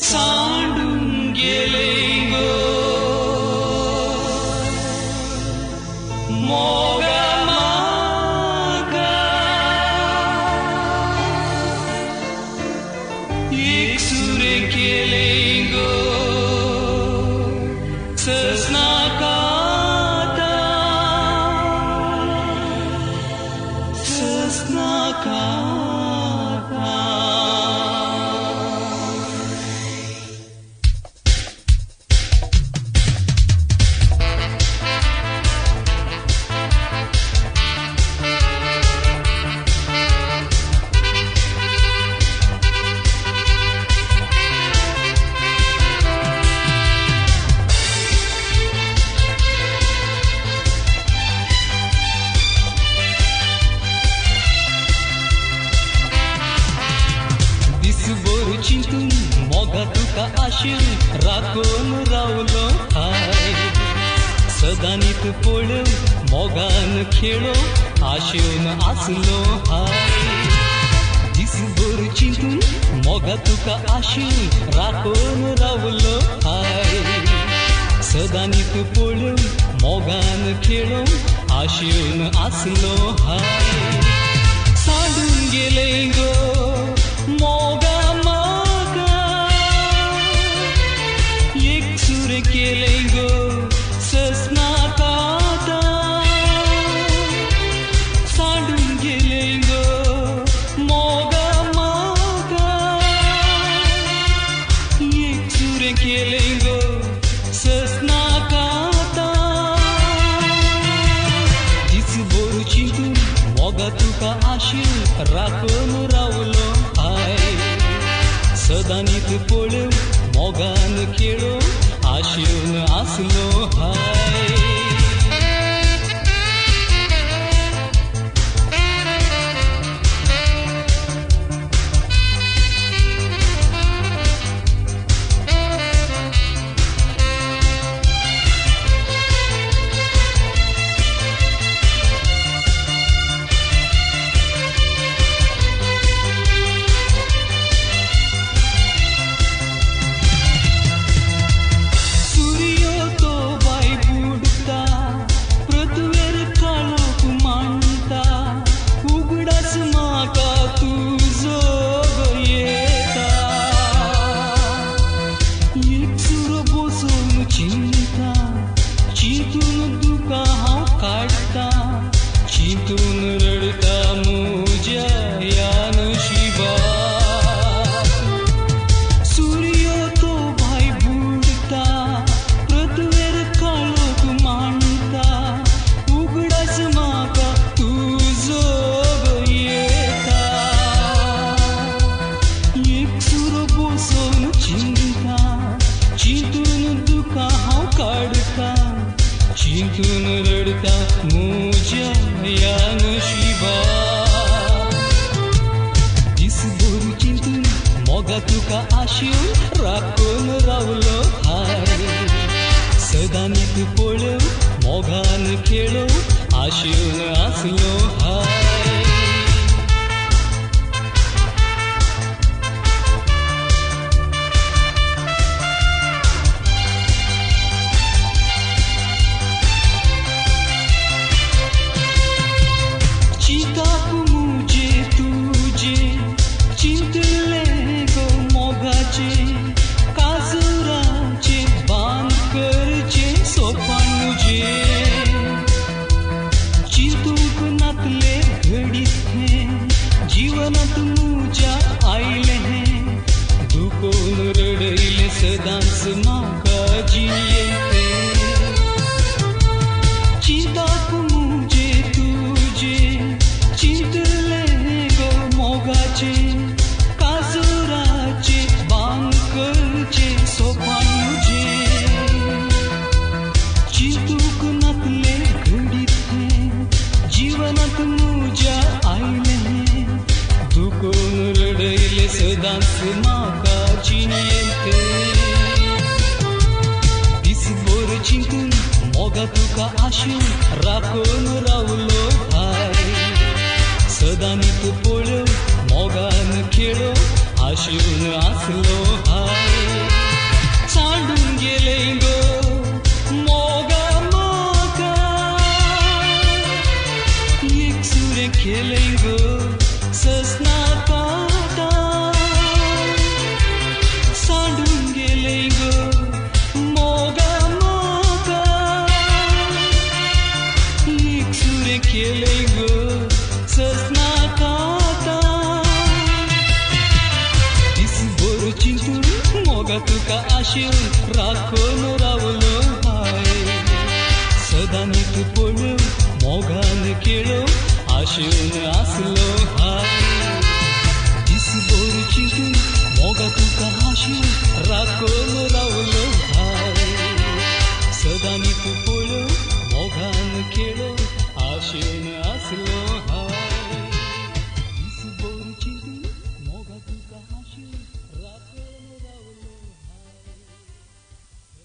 सांडून गेले गो मोगा मागा एक सुरे केले गो ससना काता ससना काता चिंतून मोगा तुका आशील राखून रावलो हाय सदानीत पळो मोगान खेळो आशेन आसलो हाय दिसभर चिंतून मोगा तुका आशील राखून रावलो हाय सदानीत पळो मोगान खेळो आशेन आसलो हाय सांडून गेले गो मोगा केले गो ससना काता सांडून गेले गो मोगा मागा एक सुरे केले गो ससना काता दिसभर चिंतून मोगा तुका आशील राखून रावलो हाय सदानीत पळो मोगान खेळो आशेन आसलो हाय चिंतून रडता मुझ्या या नशिबा सूर्य तो भाई बुडता पृथ्वीर काळोख मांडता उगडास माका तुझो येता एक सूर बसोन चिंता चिंतून दुका हांव काढता चिंतून रडता मुझ्या या नशिबा दिसभर चिंतून मोगा तुका आशील राखून रावलो हाय सदानीत पळो मोगान खेळो आशेन आसलो हाय जीवनात मुझ्या आईले हैं दुखून रडईले सदांच माका जियेते चिंताक मुझे तुझे चिंतले गो मोगाचे काजुराचे बांकरचे सोपान मुझे चिंतूक नातले घडीत हैं जीवनात मुझ्या आईले दुखून रडईले सदांच माका चिनियेते दिसभर चिंतून मोगा तुका आशील राखून रावलो हाय सदानीत पळो मोगान खेळो आशेन आसलो हाय मोगा तुका आशेन राखून रावलो हाय सदा नीत पळो मोगान केळो आशेन आसलो हाय दिसभर चिंतून मोगा तुका आशेन